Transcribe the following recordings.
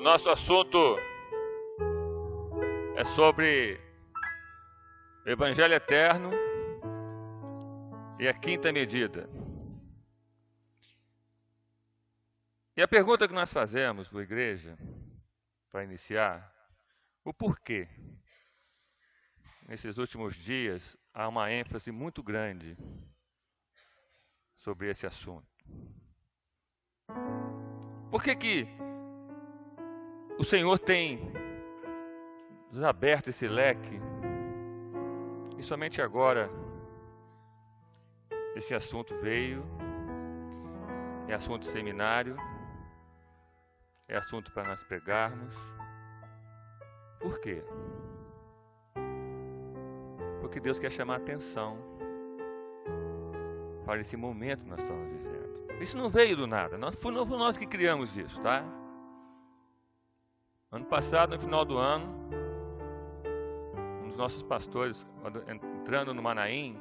O nosso assunto é sobre o Evangelho Eterno e a quinta medida. E a pergunta que nós fazemos para a igreja, para iniciar, o porquê? Nesses últimos dias, há uma ênfase muito grande sobre esse assunto. Por que o Senhor tem nos aberto esse leque e somente agora esse assunto veio? É assunto de seminário, é assunto para nós pegarmos. Por quê? Porque Deus quer chamar a atenção para esse momento que nós estamos vivendo. Isso não veio do nada, não foi nós que criamos isso, tá? Ano passado, no final do ano, um dos nossos pastores, entrando no Manaim,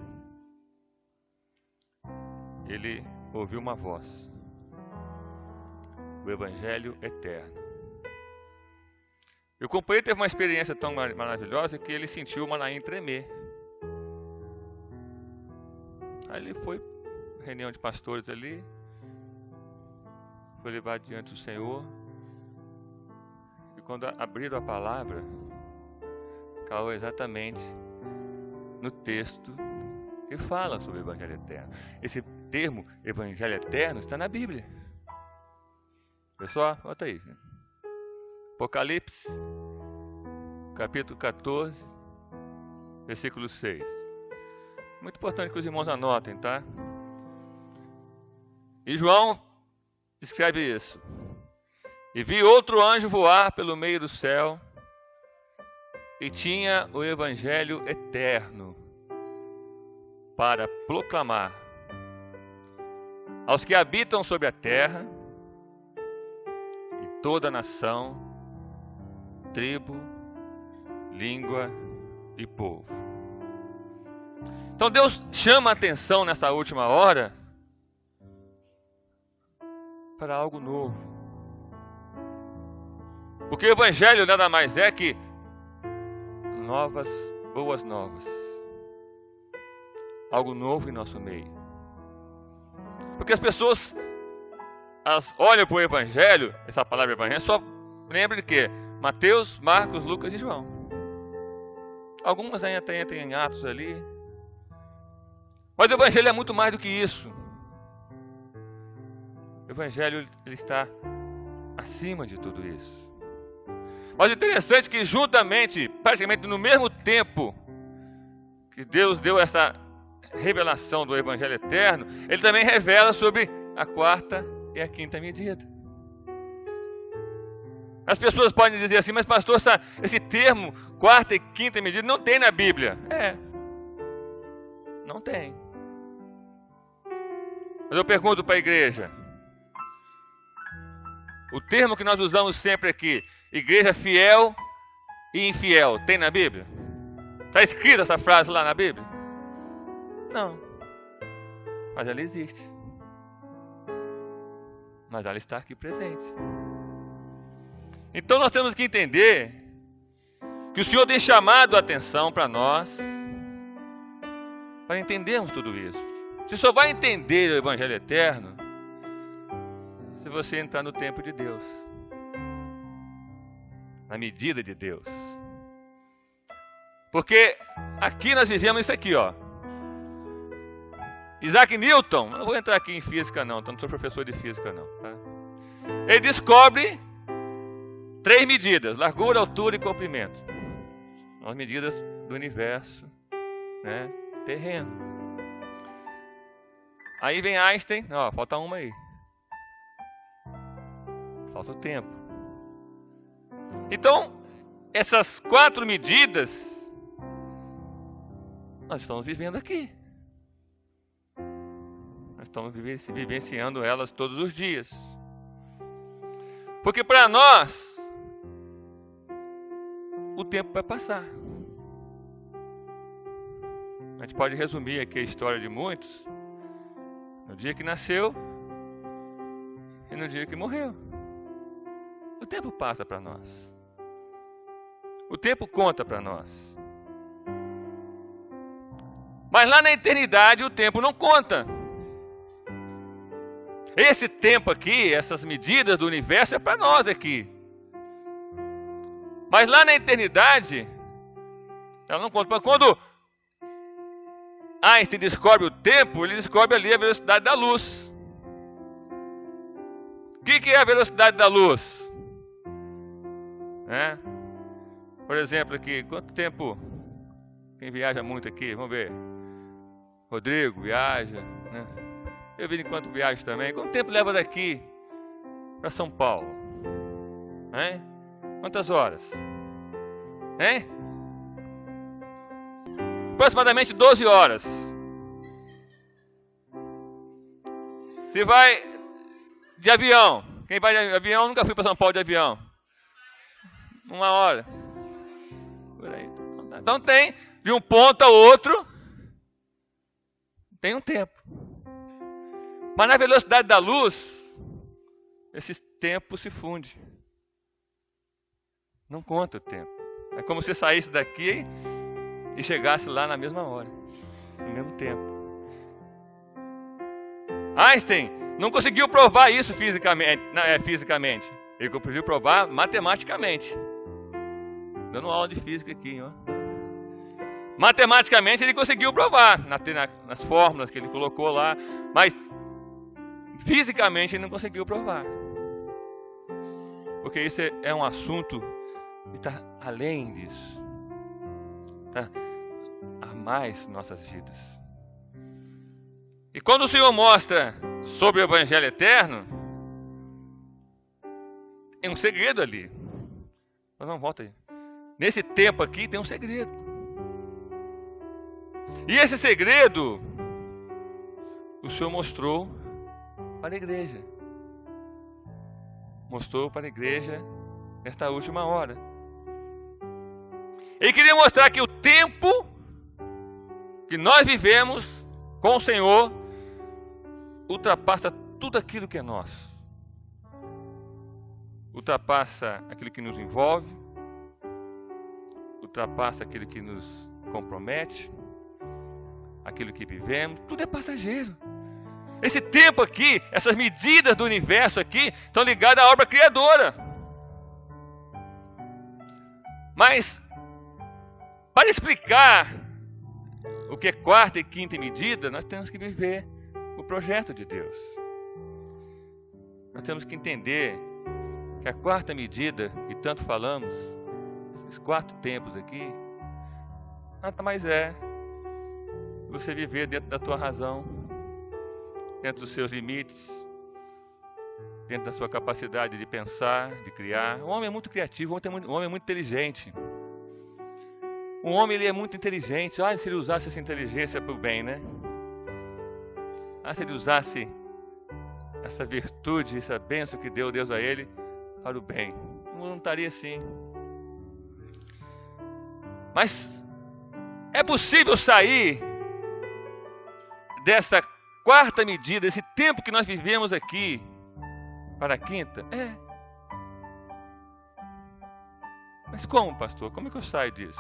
ele ouviu uma voz: o Evangelho Eterno. E o companheiro teve uma experiência tão maravilhosa que ele sentiu o Manaim tremer. Aí ele foi, reunião de pastores ali, foi levado diante do Senhor. E quando abriram a palavra, caiu exatamente no texto que fala sobre o Evangelho Eterno. Esse termo, Evangelho Eterno, está na Bíblia. Pessoal, bota aí. Apocalipse, capítulo 14, versículo 6. Muito importante que os irmãos anotem, tá? E João escreve isso: e vi outro anjo voar pelo meio do céu, e tinha o Evangelho Eterno para proclamar aos que habitam sobre a terra, e toda nação, tribo, língua e povo. Então Deus chama a atenção nessa última hora para algo novo. Porque o Evangelho nada mais é que boas novas. Algo novo em nosso meio. Porque as pessoas olham para o Evangelho, essa palavra Evangelho, só lembra de quê? Mateus, Marcos, Lucas e João. Algumas ainda tem Atos ali. Mas o Evangelho é muito mais do que isso. O Evangelho ele está acima de tudo isso. Mas o interessante é que juntamente, praticamente no mesmo tempo que Deus deu essa revelação do Evangelho Eterno, Ele também revela sobre a quarta e a quinta medida. As pessoas podem dizer assim: mas pastor, esse termo, quarta e quinta medida, não tem na Bíblia. Não tem. Mas eu pergunto para a igreja: o termo que nós usamos sempre aqui, igreja fiel e infiel, tem na Bíblia? Está escrita essa frase lá na Bíblia? Não. Mas ela existe. Mas ela está aqui presente. Então nós temos que entender que o Senhor tem chamado a atenção para nós, para entendermos tudo isso. Você só vai entender o Evangelho Eterno se você entrar no tempo de Deus, na medida de Deus. Porque aqui nós vivemos isso aqui, ó. Isaac Newton, não vou entrar aqui em física não, não sou professor de física não, tá? Ele descobre 3 medidas: largura, altura e comprimento. São as medidas do universo, né, terreno. Aí vem Einstein, ó, falta uma aí. Falta o tempo. Então, essas 4 medidas, nós estamos vivendo aqui. Nós estamos vivenciando elas todos os dias. Porque para nós, o tempo vai passar. A gente pode resumir aqui a história de muitos no dia que nasceu e no dia que morreu. O tempo passa para nós. O tempo conta para nós. Mas lá na eternidade o tempo não conta. Esse tempo aqui, essas medidas do universo é para nós aqui. Mas lá na eternidade, ela não conta. Mas quando Einstein descobre o tempo, ele descobre ali a velocidade da luz. O que é a velocidade da luz? Por exemplo aqui, quanto tempo, quem viaja muito aqui, vamos ver, Rodrigo viaja, né? Eu vi enquanto viajo também, quanto tempo leva daqui para São Paulo? Hein? Quantas horas? Hein? Aproximadamente 12 horas. Se vai de avião, quem vai de avião, nunca fui para São Paulo de avião. 1 hora. Por aí. Então tem, de um ponto ao outro, tem um tempo. Mas na velocidade da luz, esse tempo se funde. Não conta o tempo. É como se você saísse daqui e chegasse lá na mesma hora, no mesmo tempo. Einstein não conseguiu provar isso fisicamente. Ele conseguiu provar matematicamente. Dando aula de física aqui, ó. Matematicamente ele conseguiu provar nas fórmulas que ele colocou lá, mas fisicamente ele não conseguiu provar. Porque isso é um assunto que está além disso. Está a mais nossas vidas. E quando o Senhor mostra sobre o Evangelho eterno, tem um segredo ali. Mas não, volta aí. Nesse tempo aqui tem um segredo. E esse segredo o Senhor mostrou para a igreja. Mostrou para a igreja nesta última hora. Ele queria mostrar que o tempo que nós vivemos com o Senhor ultrapassa tudo aquilo que é nosso. Ultrapassa aquilo que nos envolve, ultrapassa aquilo que nos compromete, aquilo que vivemos, tudo é passageiro. Esse tempo aqui, essas medidas do universo aqui, estão ligadas à obra criadora. Mas, para explicar o que é quarta e quinta medida, nós temos que viver o projeto de Deus. Nós temos que entender que a quarta medida, que tanto falamos, esses 4 tempos aqui, nada mais é você viver dentro da tua razão, dentro dos seus limites, dentro da sua capacidade de pensar, de criar. O homem é muito criativo, o homem é muito inteligente. O homem ele é muito inteligente. Olha, se ele usasse essa inteligência para o bem, né? Se ele usasse essa virtude, essa bênção que deu Deus a ele para o bem, não estaria assim. Mas é possível sair dessa quarta medida, esse tempo que nós vivemos aqui, para a quinta? É. Mas como, pastor? Como é que eu saio disso?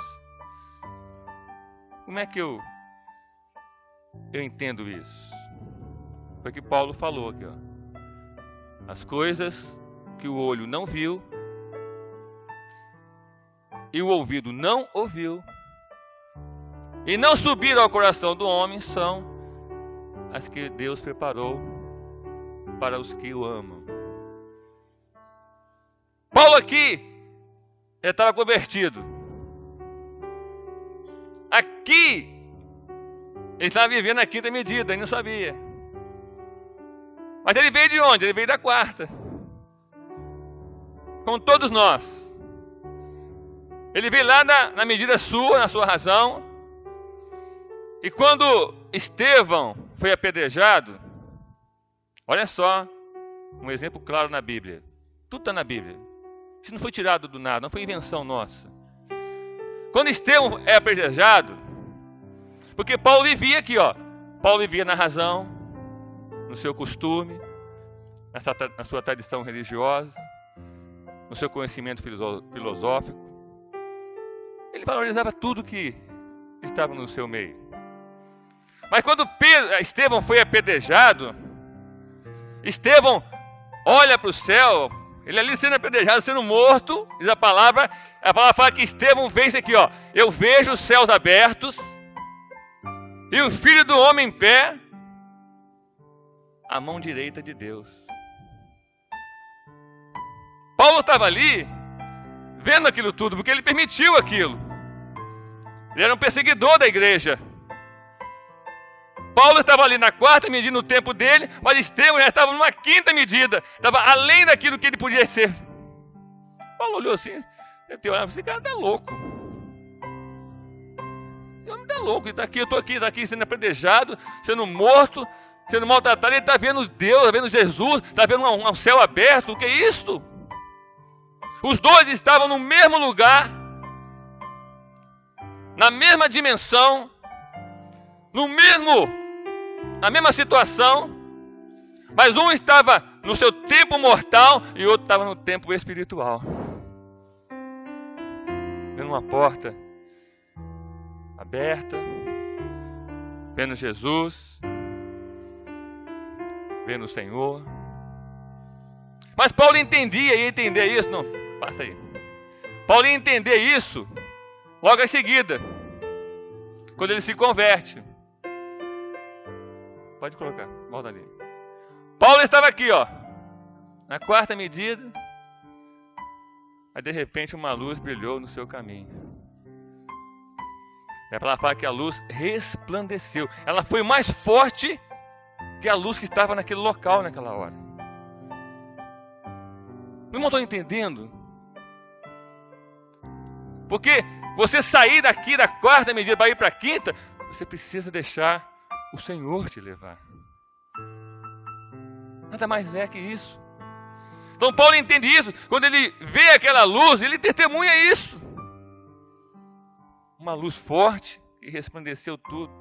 Como é que eu entendo isso? Foi o que Paulo falou aqui, ó. As coisas que o olho não viu e o ouvido não ouviu e não subiram ao coração do homem são as que Deus preparou para os que o amam. Paulo aqui, ele estava convertido. Aqui, ele estava vivendo a quinta medida, ele não sabia. Mas ele veio de onde? Ele veio da quarta. Como todos nós. Ele veio lá na medida sua, na sua razão. E quando Estevão foi apedrejado, olha só, um exemplo claro na Bíblia. Tudo está na Bíblia. Isso não foi tirado do nada, não foi invenção nossa. Quando Estevão é apedrejado, porque Paulo vivia aqui, ó. Paulo vivia na razão, no seu costume, na sua tradição religiosa. no seu conhecimento filosófico. Ele valorizava tudo que estava no seu meio. Mas quando Estevão foi apedrejado, Estevão olha para o céu, ele ali sendo apedrejado, sendo morto, diz a palavra fala que Estevão vê isso aqui, ó. Eu vejo os céus abertos e o Filho do Homem em pé, à mão direita de Deus. Paulo estava ali, vendo aquilo tudo, porque ele permitiu aquilo. Ele era um perseguidor da igreja. Paulo estava ali na 4ª medida no tempo dele, mas Estevão já estava numa 5ª medida. Estava além daquilo que ele podia ser. Paulo olhou assim, esse cara está louco. Esse homem está louco, ele está aqui, eu estou aqui sendo apedrejado, sendo morto, sendo maltratado. Ele está vendo Deus, está vendo Jesus, está vendo um céu aberto. O que é isto? Os dois estavam no mesmo lugar, na mesma dimensão, na mesma situação, mas um estava no seu tempo mortal e o outro estava no tempo espiritual. Vendo uma porta aberta, vendo Jesus, vendo o Senhor. Mas Paulo entendia, ia entender isso, não, passa aí. Paulo ia entender isso logo em seguida, quando ele se converte. Pode colocar, volta ali. Paulo estava aqui, ó, na 4ª medida, aí de repente uma luz brilhou no seu caminho. É para falar que a luz resplandeceu. Ela foi mais forte que a luz que estava naquele local naquela hora. Não estou entendendo? Porque você sair daqui da 4ª medida para ir para a 5ª, você precisa deixar o Senhor te levar. Nada mais é que isso. Então Paulo entende isso. Quando ele vê aquela luz, ele testemunha isso. Uma luz forte que resplandeceu tudo.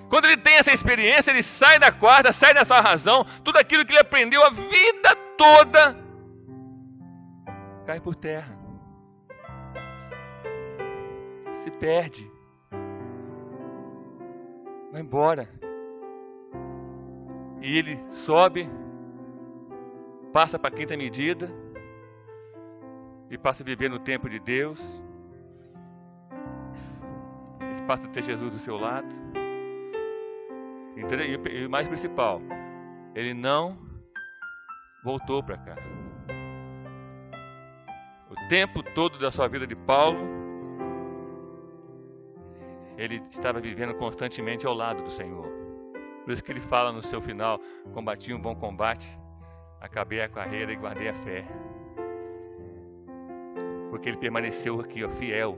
Quando ele tem essa experiência, ele sai da 4ª, sai da sua razão. Tudo aquilo que ele aprendeu a vida toda cai por terra. Se perde. Vai embora. E ele sobe, passa para a 5ª medida e passa a viver no tempo de Deus. Ele passa a ter Jesus do seu lado. E o mais principal, ele não voltou para cá. O tempo todo da sua vida de Paulo, ele estava vivendo constantemente ao lado do Senhor. Por isso que ele fala no seu final: combati um bom combate, acabei a carreira e guardei a fé. Porque ele permaneceu aqui, ó, fiel.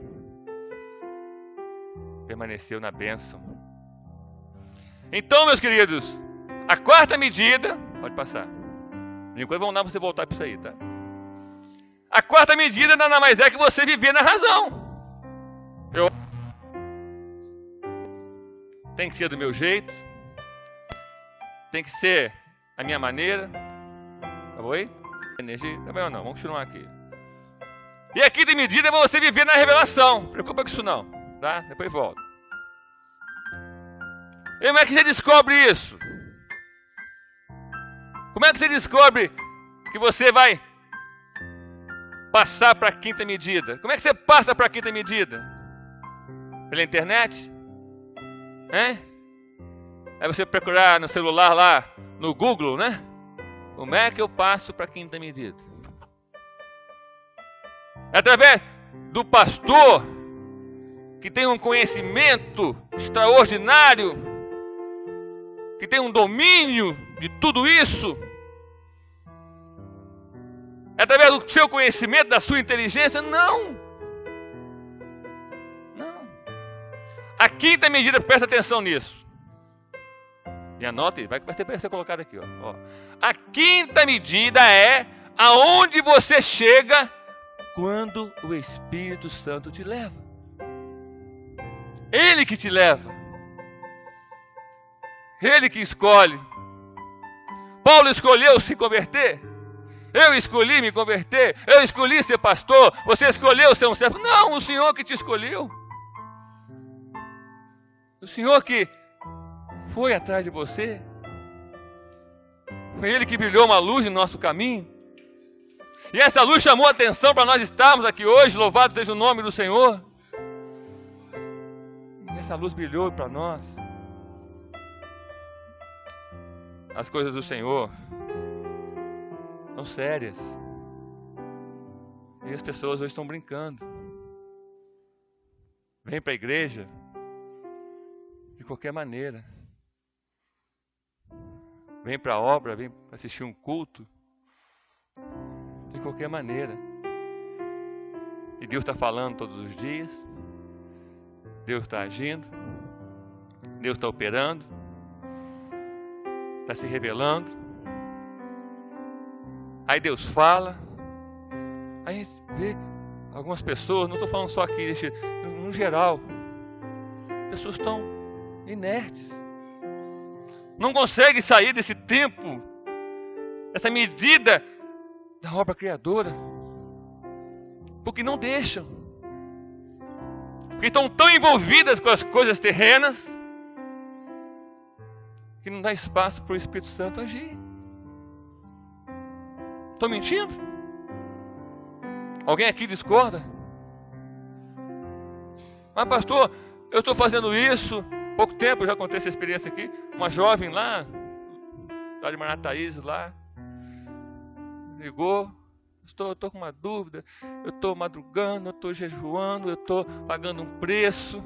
Permaneceu na bênção. Então, meus queridos, a 4ª medida, pode passar. Enquanto vamos dar para você voltar para isso aí, tá? A 4ª medida nada mais é que você viver na razão. Tem que ser do meu jeito. Tem que ser a minha maneira. Tá bom aí? Energia? Tá bem ou não? Vamos continuar aqui. E a 5ª medida é você viver na revelação. Não preocupa com isso não. Tá? Depois volta. E como é que você descobre isso? Como é que você descobre que você vai passar para a 5ª medida? Como é que você passa para a 5ª medida? Pela internet? Aí você procurar no celular lá, no Google, né? Como é que eu passo para a 5ª medida? É através do pastor que tem um conhecimento extraordinário, que tem um domínio de tudo isso. É através do seu conhecimento, da sua inteligência? Não. Não. A 5ª medida, presta atenção nisso. E anote, vai ser colocado aqui. Ó. A 5ª medida é aonde você chega quando o Espírito Santo te leva. Ele que te leva. Ele que escolhe. Paulo escolheu se converter. Eu escolhi me converter, eu escolhi ser pastor, você escolheu ser um servo. Não, o Senhor que te escolheu. O Senhor que foi atrás de você. Foi Ele que brilhou uma luz no nosso caminho. E essa luz chamou a atenção para nós estarmos aqui hoje. Louvado seja o nome do Senhor. E essa luz brilhou para nós. As coisas do Senhor são sérias. E as pessoas hoje estão brincando. Vem para a igreja de qualquer maneira. Vem para a obra, vem assistir um culto de qualquer maneira. E Deus está falando todos os dias. Deus está agindo. Deus está operando. Está se revelando. Aí Deus fala. Aí a gente vê algumas pessoas, não estou falando só aqui, no geral, pessoas estão inertes. Não conseguem sair desse tempo, dessa medida da obra criadora. Porque não deixam. Porque estão tão envolvidas com as coisas terrenas que não dá espaço para o Espírito Santo agir. Estou mentindo? Alguém aqui discorda? Mas pastor, eu estou fazendo isso. Pouco tempo eu já contei essa experiência aqui. Uma jovem lá de Marataízes lá, ligou. Estou com uma dúvida. Eu estou madrugando, eu estou jejuando, eu estou pagando um preço.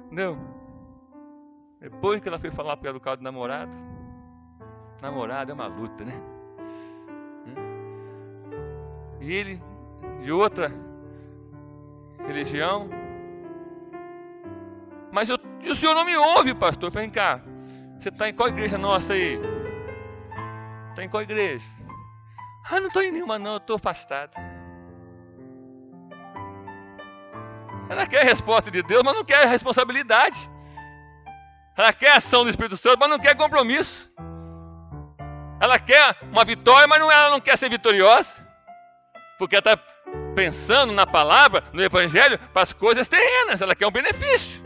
Entendeu? Depois que ela foi falar para o caso do namorado. Namorado é uma luta, né? E ele, de outra religião. Mas e o senhor não me ouve, pastor? Vem cá. Você está em qual igreja nossa aí? Está em qual igreja? Ah, não estou em nenhuma não, eu estou afastado. Ela quer a resposta de Deus, mas não quer a responsabilidade. Ela quer a ação do Espírito Santo, mas não quer compromisso. Ela quer uma vitória, mas ela não quer ser vitoriosa. Porque ela está pensando na palavra, no evangelho, para as coisas terrenas. Ela quer um benefício.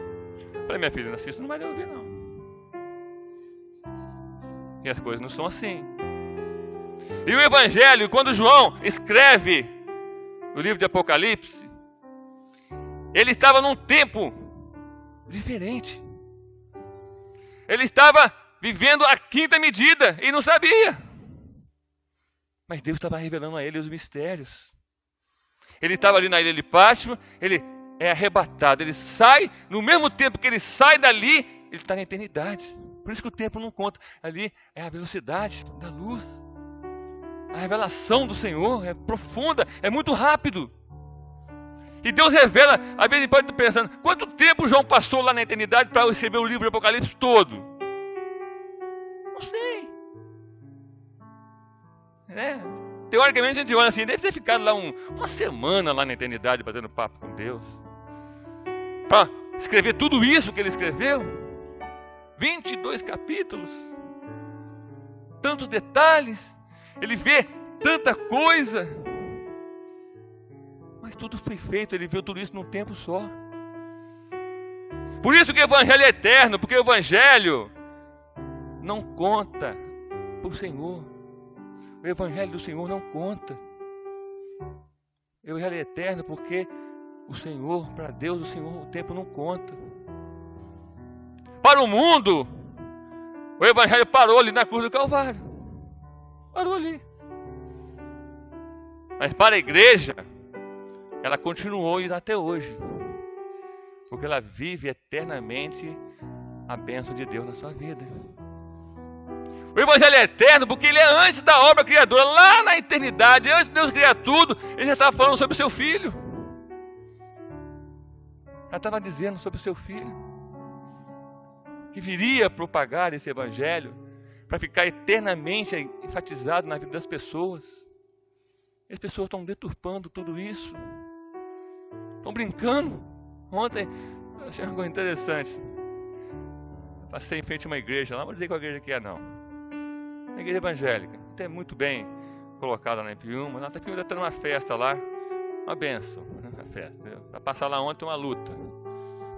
Falei, minha filha, isso não vai ouvir não. E as coisas não são assim. E o evangelho, quando João escreve o livro de Apocalipse, ele estava num tempo diferente. Ele estava vivendo a quinta medida e não sabia. Mas Deus estava revelando a ele os mistérios. Ele estava ali na ilha de Pátmos, ele é arrebatado, ele sai, no mesmo tempo que ele sai dali, ele está na eternidade. Por isso que o tempo não conta. Ali é a velocidade da luz. A revelação do Senhor é profunda, é muito rápido. E Deus revela, às vezes pode estar pensando, quanto tempo João passou lá na eternidade para escrever o livro de Apocalipse todo? Não sei. Teoricamente a gente olha assim, deve ter ficado lá uma semana lá na eternidade batendo papo com Deus. Para escrever tudo isso que ele escreveu. 22 capítulos. Tantos detalhes. Ele vê tanta coisa. Mas tudo foi feito, ele viu tudo isso num tempo só. Por isso que o evangelho é eterno, porque o evangelho não conta para o Senhor. O evangelho do Senhor não conta. O evangelho é eterno porque o Senhor, para Deus, o Senhor, o tempo não conta. Para o mundo, o evangelho parou ali na cruz do Calvário. Parou ali. Mas para a igreja, ela continuou indo até hoje. Porque ela vive eternamente a bênção de Deus na sua vida. O evangelho é eterno porque ele é antes da obra criadora, lá na eternidade, antes de Deus criar tudo, ele já estava falando sobre o seu filho. Já estava dizendo sobre o seu filho, que viria propagar esse evangelho, para ficar eternamente enfatizado na vida das pessoas. E as pessoas estão deturpando tudo isso, estão brincando. Ontem, eu achei uma coisa interessante. Eu passei em frente a uma igreja lá, não vou dizer qual igreja que é não. Uma igreja evangélica, até muito bem colocada na Ipiúma. Na Ipiúma está tendo uma festa lá, uma benção, uma festa. Para passar lá ontem uma luta,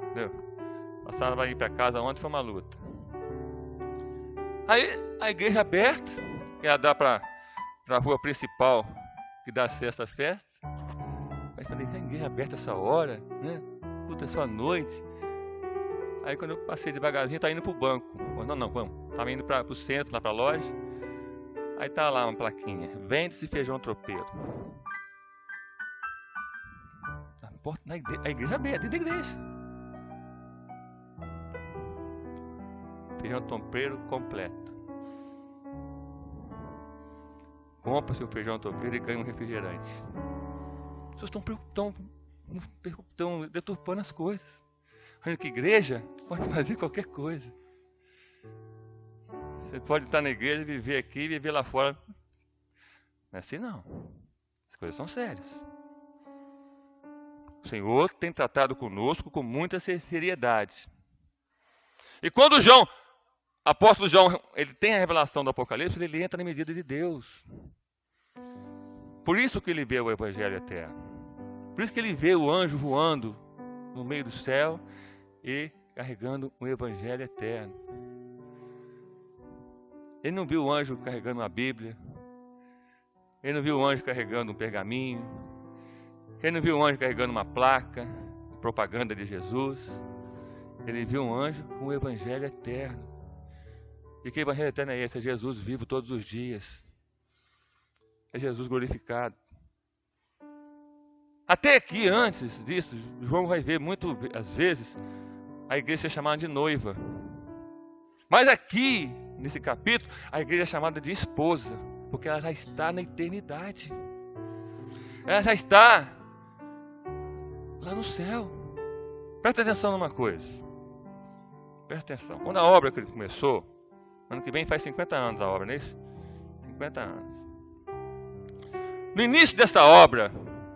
entendeu? Passaram para ir para casa ontem foi uma luta. Aí a igreja aberta, que ela dá para a rua principal, que dá acesso à festa. Aí falei, a igreja aberta essa hora, né? Puta, é só noite. Aí quando eu passei devagarzinho, tá indo pro banco. Não, vamos. Tava indo pro centro, lá pra loja. Aí tá lá uma plaquinha. Vende-se feijão tropeiro. Na porta, a igreja aberta, dentro da igreja. Feijão tropeiro completo. Compra seu feijão tropeiro e ganha um refrigerante. As pessoas estão deturpando as coisas. Achando que igreja pode fazer qualquer coisa. Você pode estar na igreja, viver aqui e viver lá fora. Não é assim não. As coisas são sérias. O Senhor tem tratado conosco com muita seriedade. E quando João, apóstolo João, ele tem a revelação do Apocalipse, ele entra na medida de Deus. Por isso que ele vê o Evangelho eterno. Por isso que ele vê o anjo voando no meio do céu e carregando o Evangelho eterno. Ele não viu o anjo carregando uma Bíblia. Ele não viu o anjo carregando um pergaminho. Ele não viu o anjo carregando uma placa, propaganda de Jesus. Ele viu um anjo com o Evangelho eterno. E que Evangelho eterno é esse? É Jesus vivo todos os dias. É Jesus glorificado. Até aqui, antes disso, João vai ver às vezes, a igreja ser chamada de noiva. Mas aqui, nesse capítulo, a igreja é chamada de esposa, porque ela já está na eternidade. Ela já está lá no céu. Presta atenção numa coisa. Presta atenção. Quando a obra que ele começou, ano que vem faz 50 anos a obra, não é isso? 50 anos. No início dessa obra,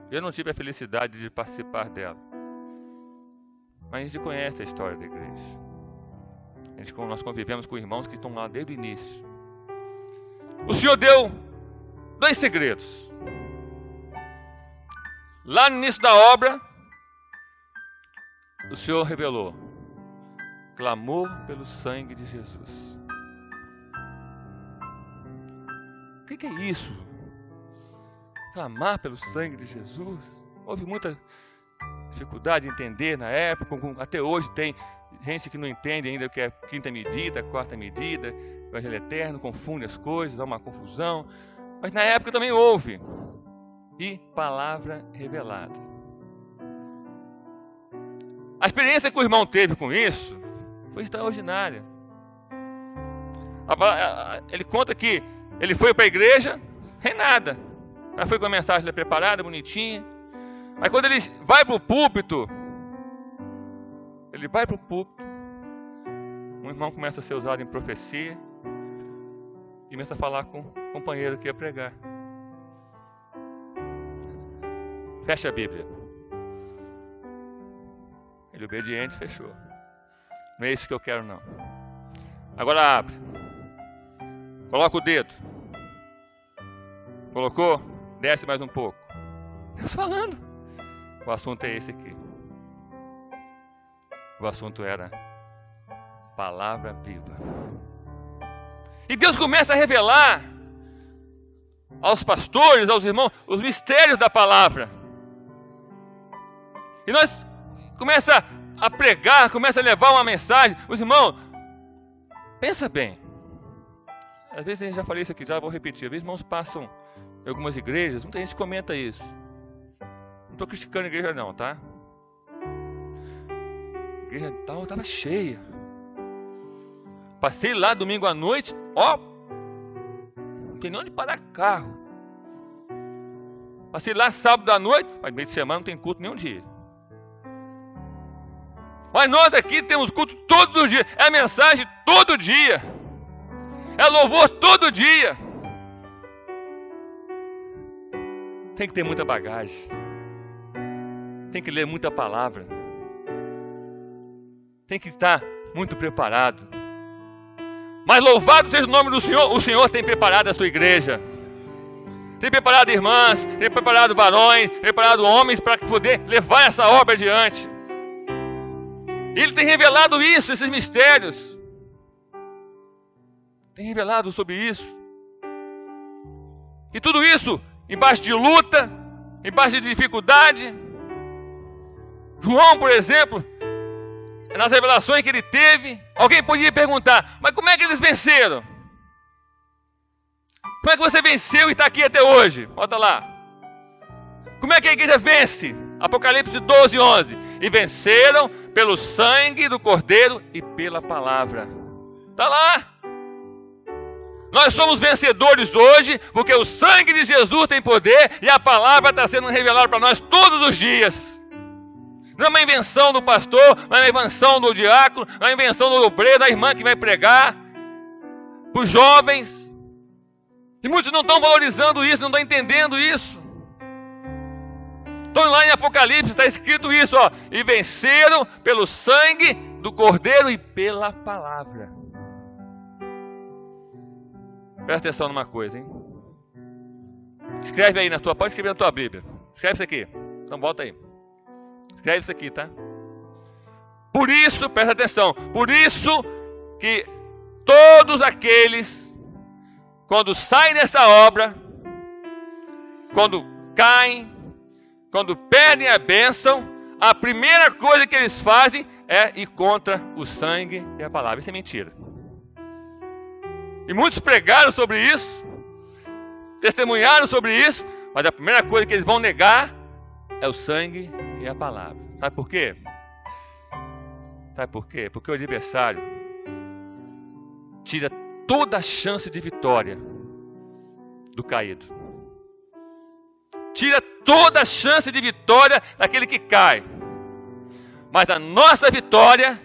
eu não tive a felicidade de participar dela. Mas a gente conhece a história da igreja. Nós convivemos com irmãos que estão lá desde o início. O Senhor deu 2 segredos. Lá no início da obra, o Senhor revelou: clamor pelo sangue de Jesus. O que é isso? Clamar pelo sangue de Jesus? Houve muita dificuldade de entender na época. Até hoje tem gente que não entende ainda o que é quinta medida, quarta medida, o Evangelho eterno, confunde as coisas, dá uma confusão. Mas na época também houve. E palavra revelada. A experiência que o irmão teve com isso foi extraordinária. Ele conta que ele foi para a igreja, sem nada. Aí foi com a mensagem preparada, bonitinha. Aí quando ele vai para o púlpito, um irmão começa a ser usado em profecia e começa a falar com o companheiro que ia pregar. Fecha a Bíblia. Ele obediente fechou. Não é isso que eu quero não. Agora abre. Coloca o dedo. Colocou? Desce mais um pouco. Deus falando. O assunto é esse aqui. O assunto era palavra viva. E Deus começa a revelar aos pastores, aos irmãos, os mistérios da palavra. E nós começa a pregar, começa a levar uma mensagem. Os irmãos, pensa bem. Às vezes a gente já falei isso aqui, já vou repetir. Às vezes irmãos passam em algumas igrejas, muita gente comenta isso. Não estou criticando a igreja não, tá? A igreja tal estava cheia. Passei lá domingo à noite, não tem nem onde parar carro. Passei lá sábado à noite, mas meio de semana não tem culto nenhum dia. Mas nós aqui temos culto todos os dias. É a mensagem todo dia. É louvor todo dia. Tem que ter muita bagagem. Tem que ler muita palavra. Tem que estar muito preparado. Mas louvado seja o nome do Senhor. O Senhor tem preparado a sua igreja. Tem preparado irmãs, tem preparado varões, tem preparado homens para poder levar essa obra adiante. Ele tem revelado isso, esses mistérios. Tem revelado sobre isso. E tudo isso embaixo de luta, embaixo de dificuldade. João, por exemplo, nas revelações que ele teve, alguém podia perguntar, mas como é que eles venceram? Como é que você venceu e está aqui até hoje? Volta lá. Como é que a igreja vence? Apocalipse 12, 11. E venceram pelo sangue do Cordeiro e pela palavra. Está lá. Nós somos vencedores hoje, porque o sangue de Jesus tem poder e a palavra está sendo revelada para nós todos os dias. Não é uma invenção do pastor, não é uma invenção do diácono, não é uma invenção do obreiro, da irmã que vai pregar, para os jovens. E muitos não estão valorizando isso, não estão entendendo isso. Então lá em Apocalipse está escrito isso, ó, e venceram pelo sangue do Cordeiro e pela palavra. Presta atenção numa coisa, hein? Escreve aí pode escrever na tua Bíblia. Escreve isso aqui. Então volta aí. Escreve isso aqui, tá? Por isso, presta atenção, por isso que todos aqueles, quando saem dessa obra, quando caem, quando perdem a bênção, a primeira coisa que eles fazem é ir contra o sangue e a palavra. Isso é mentira. E muitos pregaram sobre isso, testemunharam sobre isso, mas a primeira coisa que eles vão negar é o sangue e a palavra. Sabe por quê? Sabe por quê? Porque o adversário tira toda a chance de vitória do caído. Tira toda a chance de vitória daquele que cai. Mas a nossa vitória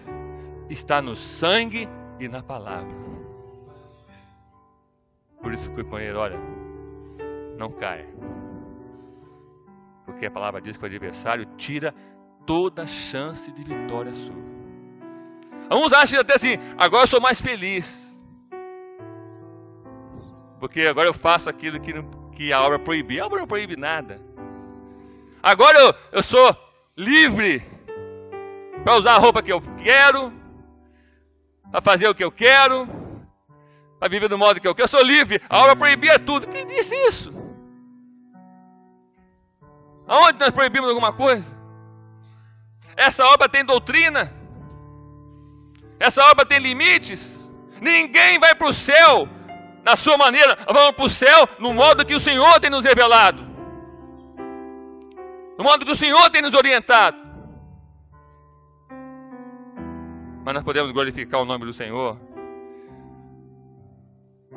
está no sangue e na palavra. Por isso que o companheiro, olha, não caia. Porque a palavra diz que o adversário tira toda a chance de vitória sua. Alguns acham até assim, agora eu sou mais feliz. Porque agora eu faço aquilo que a obra proibia. A obra não proíbe nada. Agora eu sou livre para usar a roupa que eu quero, para fazer o que eu quero, para viver do modo que eu quero. Eu sou livre. A obra proibia tudo. Quem disse isso? Aonde nós proibimos alguma coisa? Essa obra tem doutrina. Essa obra tem limites. Ninguém vai para o céu na sua maneira. Vamos para o céu no modo que o Senhor tem nos revelado. No modo que o Senhor tem nos orientado. Mas nós podemos glorificar o nome do Senhor,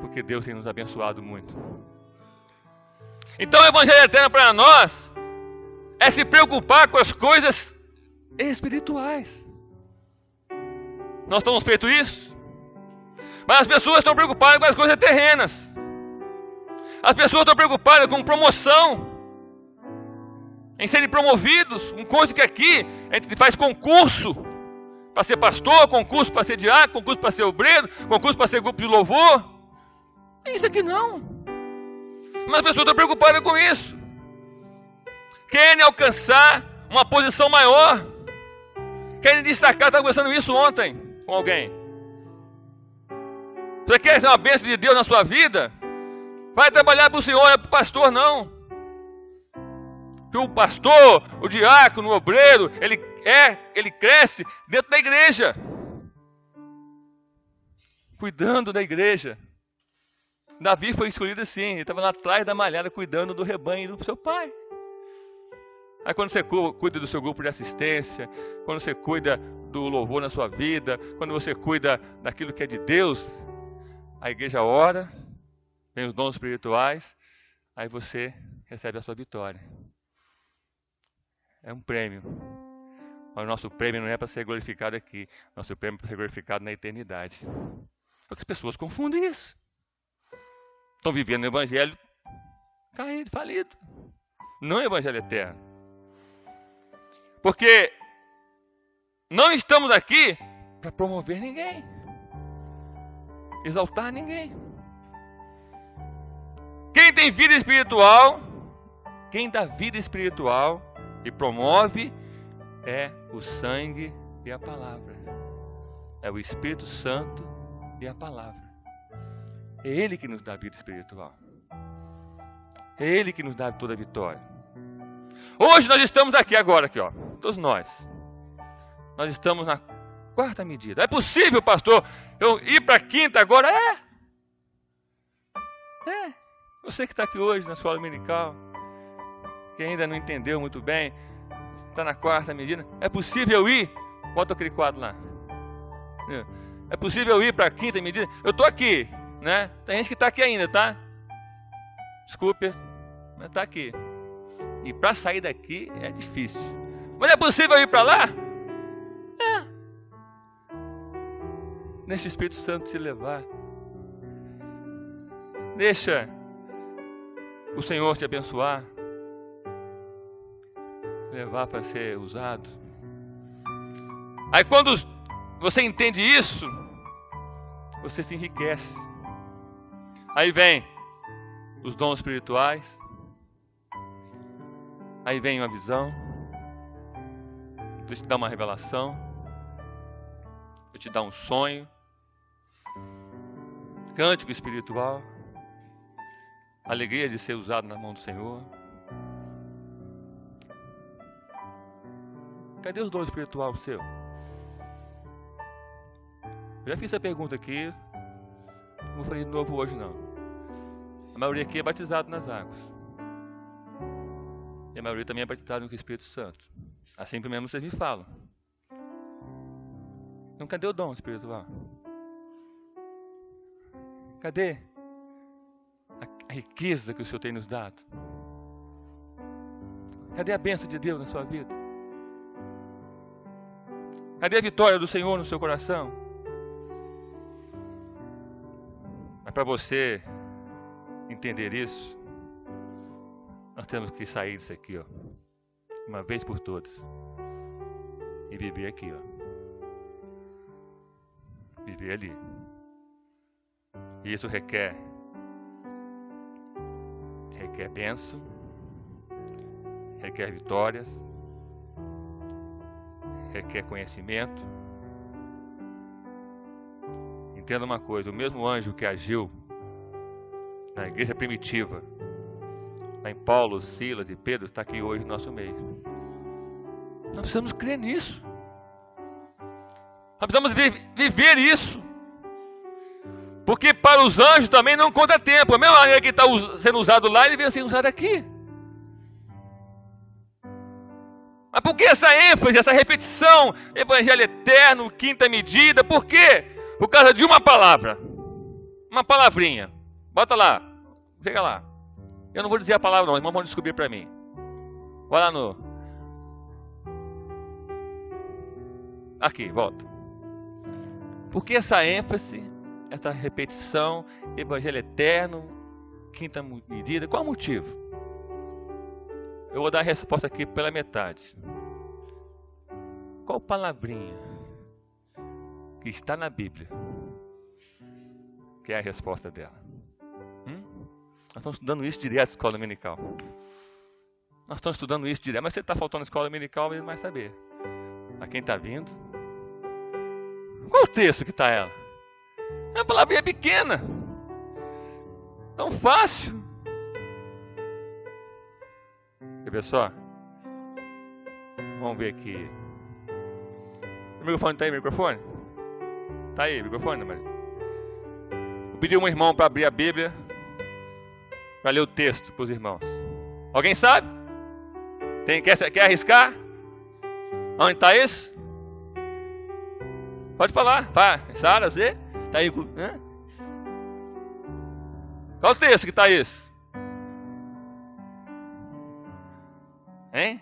porque Deus tem nos abençoado muito. Então o Evangelho Eterno para nós é se preocupar com as coisas espirituais. Nós estamos feito isso? Mas as pessoas estão preocupadas com as coisas terrenas. As pessoas estão preocupadas com promoção, em serem promovidos, com coisa que aqui a gente faz concurso para ser pastor, concurso para ser diácono, concurso para ser obreiro, concurso para ser grupo de louvor. Isso aqui não. Mas as pessoas estão preocupadas com isso. Querem alcançar uma posição maior. Querem destacar. Estava conversando isso ontem com alguém. Você quer ser uma bênção de Deus na sua vida? Vai trabalhar para o Senhor, não é para o pastor não. Que o pastor, o diácono, o obreiro, ele cresce dentro da igreja. Cuidando da igreja. Davi foi escolhido assim, ele estava lá atrás da malhada, cuidando do rebanho do seu pai. Aí quando você cuida do seu grupo de assistência, quando você cuida do louvor na sua vida, quando você cuida daquilo que é de Deus, a igreja ora, vem os dons espirituais, aí você recebe a sua vitória. É um prêmio. Mas o nosso prêmio não é para ser glorificado aqui, nosso prêmio é para ser glorificado na eternidade. Só que as pessoas confundem isso. Estão vivendo o evangelho caído, falido. Não é o evangelho eterno. Porque não estamos aqui para promover ninguém, exaltar ninguém. Quem quem tem vida espiritual, quem dá vida espiritual e promove é o sangue e a palavra. É o Espírito Santo e a palavra. É Ele que nos dá vida espiritual. É Ele que nos dá toda a vitória. Hoje nós estamos aqui agora, aqui, ó, todos nós. Nós estamos na quarta medida. É possível, pastor, eu ir para a quinta agora? Você que está aqui hoje na escola dominical, que ainda não entendeu muito bem, está na quarta medida. É possível eu ir? Bota aquele quadro lá. É possível eu ir para a quinta medida? Eu estou aqui, né? Tem gente que está aqui ainda, tá? Desculpe, mas está aqui. E para sair daqui é difícil. Mas é possível eu ir para lá? Deixa o Espírito Santo te levar. Deixa o Senhor te abençoar. Levar para ser usado. Aí quando você entende isso, você se enriquece. Aí vem os dons espirituais. Aí vem uma visão. Deus te dá uma revelação. Deus te dá um sonho. Cântico espiritual. Alegria de ser usado na mão do Senhor. Cadê os dons espirituais seu? Eu já fiz essa pergunta aqui. Não vou fazer de novo hoje não. A maioria aqui é batizado nas águas. E a maioria também é batizado no Espírito Santo. Assim mesmo vocês me falam. Então cadê o dom espiritual? Cadê a riqueza que o Senhor tem nos dado? Cadê a bênção de Deus na sua vida? Cadê a vitória do Senhor no seu coração? Mas para você entender isso, nós temos que sair disso aqui, ó, uma vez por todas, e viver aqui, ó. Viver ali. E isso requer bênção, requer vitórias, requer conhecimento. Entenda uma coisa, o mesmo anjo que agiu na igreja primitiva, lá em Paulo, Silas e Pedro, está aqui hoje no nosso meio. Nós precisamos crer nisso. Nós precisamos viver isso. Porque para os anjos também não conta tempo. A mesma maneira que está sendo usado lá, ele vem sendo usado aqui. Mas por que essa ênfase, essa repetição? Evangelho eterno, quinta medida. Por quê? Por causa de uma palavra. Uma palavrinha. Bota lá. Chega lá. Eu não vou dizer a palavra não, irmãos vão descobrir para mim. Olha lá no... Aqui, volta. Por que essa ênfase, essa repetição, evangelho eterno, quinta medida? Qual o motivo? Eu vou dar a resposta aqui pela metade. Qual palavrinha que está na Bíblia que é a resposta dela? Nós estamos estudando isso direto na escola dominical. Nós estamos estudando isso direto. Mas se está faltando escola dominical, ele vai saber. A quem está vindo? Qual o texto que está ela? É uma palavrinha pequena. Tão fácil. Quer ver só? Vamos ver aqui. O microfone está aí, microfone? Está aí, microfone, Maria? Eu pedi um irmão para abrir a Bíblia para ler o texto para os irmãos. Alguém sabe? Quer arriscar? Onde está isso? Pode falar. Sara, Zé? Está aí? Qual o texto que está isso? Hein?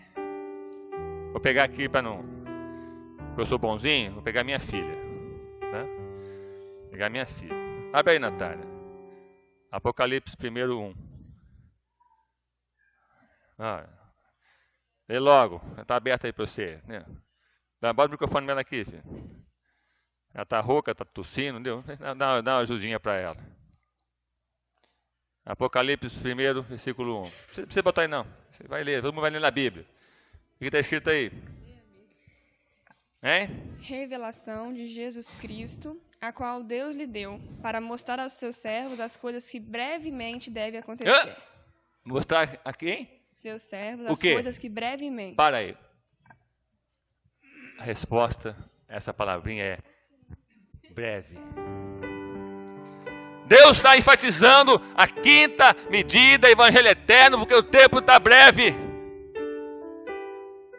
Vou pegar aqui para não... Eu sou bonzinho, vou pegar minha filha. Né? Pegar minha filha. Abre aí, Natália. Apocalipse 1:1. Lê logo. Está aberto aí para você. Né? Bota o microfone nela aqui, filho. Ela está rouca, está tossindo, deu? Dá uma ajudinha para ela. Apocalipse 1, versículo 1. Não precisa botar aí não. Você vai ler, todo mundo vai ler na Bíblia. O que está escrito aí? Hein? Revelação de Jesus Cristo, a qual Deus lhe deu, para mostrar aos seus servos as coisas que brevemente devem acontecer. Mostrar a quem? Seus servos O as quê? coisas que brevemente. Para aí. A resposta, essa palavrinha é breve. Deus está enfatizando a quinta medida, evangelho eterno, porque o tempo está breve.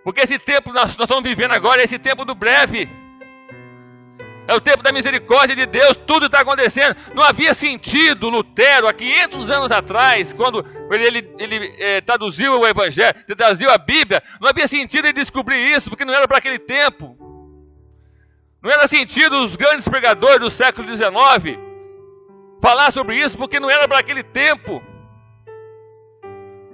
Porque esse tempo nós estamos vivendo agora é esse tempo do breve. É o tempo da misericórdia de Deus, tudo está acontecendo. Não havia sentido Lutero, há 500 anos atrás, quando ele traduziu o Evangelho, traduziu a Bíblia, não havia sentido ele descobrir isso, porque não era para aquele tempo. Não era sentido os grandes pregadores do século XIX falar sobre isso, porque não era para aquele tempo.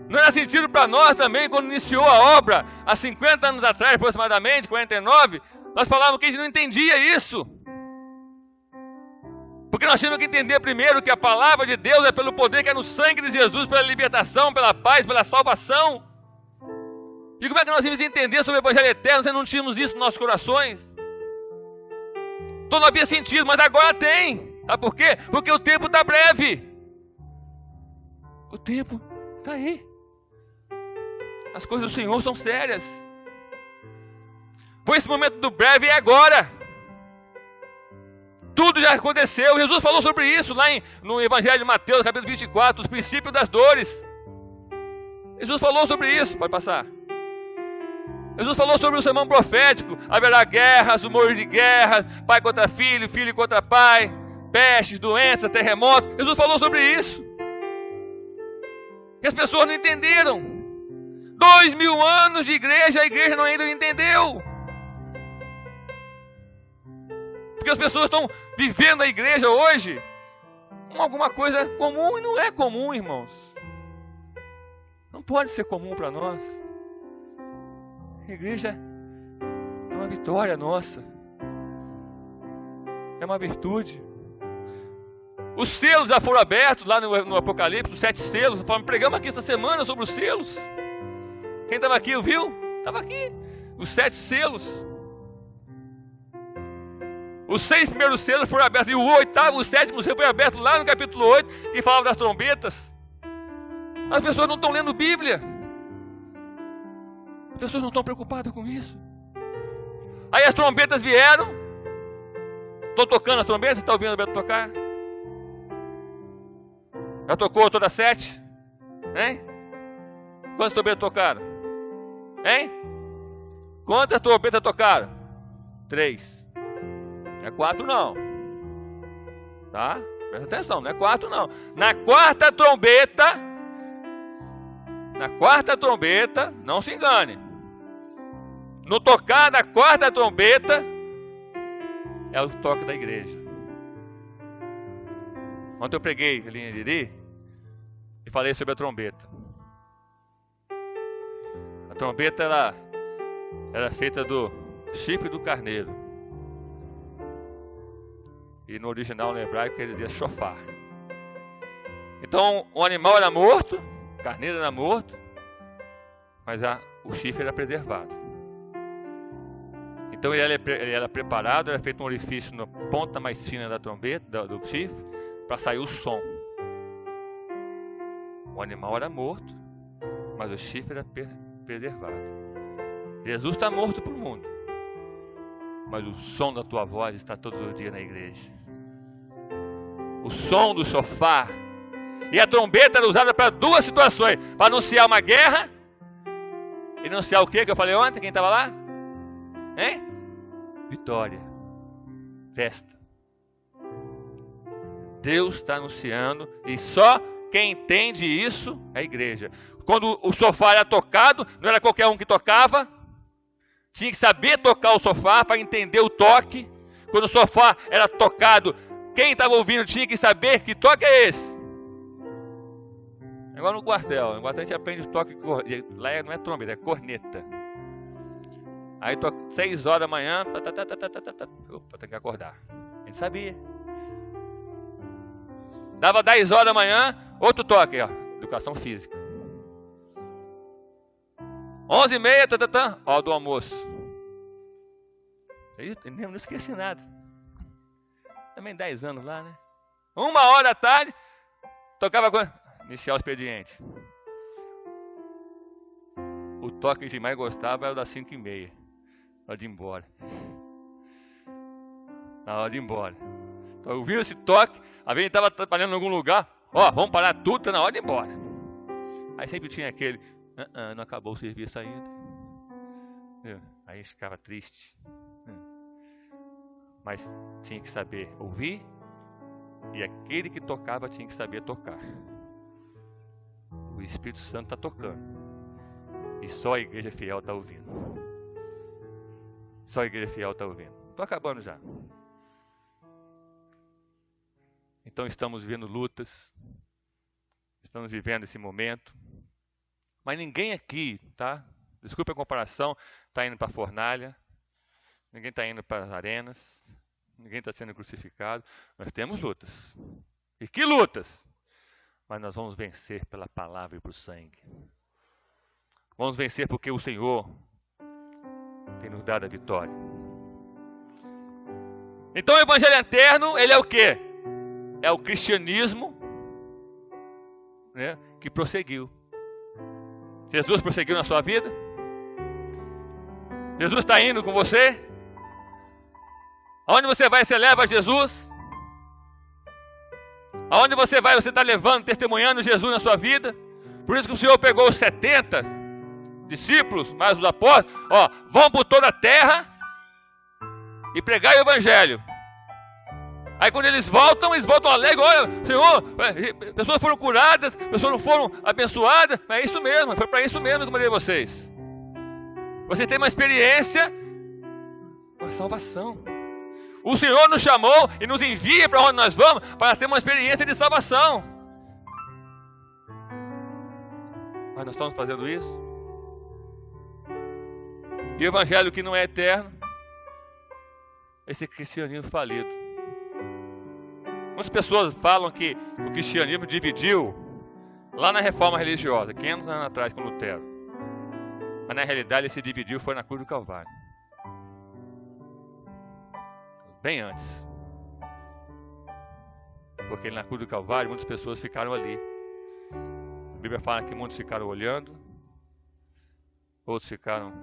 Não era sentido para nós também, quando iniciou a obra, há 50 anos atrás, aproximadamente, 49, nós falávamos que a gente não entendia isso. Porque nós tínhamos que entender primeiro que a palavra de Deus é pelo poder que é no sangue de Jesus, pela libertação, pela paz, pela salvação. E como é que nós íamos entender sobre o Evangelho Eterno se não tínhamos isso nos nossos corações? Então não havia sentido, mas agora tem. Sabe por quê? Porque o tempo está breve. O tempo está aí. As coisas do Senhor são sérias. Pois esse momento do breve é agora. Tudo já aconteceu. Jesus falou sobre isso lá no Evangelho de Mateus, capítulo 24, os princípios das dores. Jesus falou sobre isso. Pode passar. Jesus falou sobre o sermão profético. Haverá guerras, rumores de guerras, pai contra filho, filho contra pai, pestes, doenças, terremotos. Jesus falou sobre isso. E as pessoas não entenderam. 2000 anos de igreja, a igreja ainda não entendeu. Porque as pessoas estão vivendo a igreja hoje com alguma coisa comum, e não é comum, irmãos. Não pode ser comum para nós. A igreja é uma vitória nossa. É uma virtude. Os selos já foram abertos lá no Apocalipse, os 7 selos. Pregamos aqui essa semana sobre os selos. Quem estava aqui, viu? Estava aqui. Os 7 selos. Os 6 primeiros selos foram abertos. E o 8º, o 7º selo foi aberto lá no capítulo 8, que falava das trombetas. As pessoas não estão lendo Bíblia. As pessoas não estão preocupadas com isso. Aí as trombetas vieram. Estão tocando as trombetas? Está ouvindo a Beto tocar? Já tocou todas 7? Hein? Quantas trombetas tocaram? Hein? Quantas trombetas tocaram? 3. Não é 4 não. Tá? Presta atenção, não é 4 não. Na quarta trombeta, não se engane. No tocar da quarta trombeta, é o toque da igreja. Ontem eu preguei ali em Iriri e falei sobre a trombeta. A trombeta era feita do chifre do carneiro. E no original, no hebraico, ele dizia shofar. Então, o animal era morto, o carneiro era morto, mas o chifre era preservado. Então, ele era preparado, era feito um orifício na ponta mais fina da trombeta, do chifre, para sair o som. O animal era morto, mas o chifre era preservado. Jesus está morto para o mundo, mas o som da tua voz está todos os dias na igreja. O som do shofar. E a trombeta era usada para 2 situações: para anunciar uma guerra e anunciar o que eu falei ontem? Quem estava lá? Hein? Vitória. Festa. Deus está anunciando, e só quem entende isso é a igreja. Quando o shofar era tocado, não era qualquer um que tocava. Tinha que saber tocar o shofar para entender o toque. Quando o shofar era tocado, quem estava ouvindo tinha que saber que toque é esse. Agora no quartel a gente aprende o toque, lá não é trombeta, é corneta. Aí toca 6 horas da manhã, opa, tem que acordar. A gente sabia. Dava 10 horas da manhã, outro toque, ó, educação física. 11h30, ó, do almoço. Eu não esqueci nada. Também 10 anos lá, né? 1h da tarde, tocava quando? Iniciar o expediente. O toque que a gente mais gostava era o das 5h30. Na hora de ir embora. Na hora de ir embora. Então eu vi esse toque, a gente estava trabalhando em algum lugar, ó, vamos parar tudo, tá na hora de ir embora. Aí sempre tinha aquele, não acabou o serviço ainda. Aí a gente ficava triste. Mas tinha que saber ouvir, e aquele que tocava tinha que saber tocar. O Espírito Santo está tocando, e só a igreja fiel está ouvindo. Só a igreja fiel está ouvindo. Estou acabando já. Então estamos vivendo lutas, estamos vivendo esse momento, mas ninguém aqui, tá? Desculpe a comparação, está indo para a fornalha, ninguém está indo para as arenas, ninguém está sendo crucificado. Nós temos lutas. E que lutas? Mas nós vamos vencer pela palavra e por sangue. Vamos vencer porque o Senhor tem nos dado a vitória. Então o Evangelho eterno, ele é o quê? É o cristianismo, né, que prosseguiu. Jesus prosseguiu na sua vida? Jesus está indo com você? Aonde você vai, você leva Jesus? Aonde você vai, você está levando, testemunhando Jesus na sua vida? Por isso que o Senhor pegou os 70 discípulos, mais os apóstolos, ó, vão por toda a terra e pregar o Evangelho. Aí quando eles voltam alegres, olha, Senhor, pessoas foram curadas, pessoas foram abençoadas, mas é isso mesmo, foi para isso mesmo que eu mandei vocês. Você tem uma experiência com a salvação. O Senhor nos chamou e nos envia para onde nós vamos para ter uma experiência de salvação. Mas nós estamos fazendo isso? E o Evangelho que não é eterno, esse cristianismo falido. Muitas pessoas falam que o cristianismo dividiu lá na reforma religiosa, 500 anos atrás com Lutero. Mas na realidade ele se dividiu foi na cruz do Calvário. Bem antes. Porque na cruz do Calvário muitas pessoas ficaram ali. A Bíblia fala que muitos ficaram olhando, outros ficaram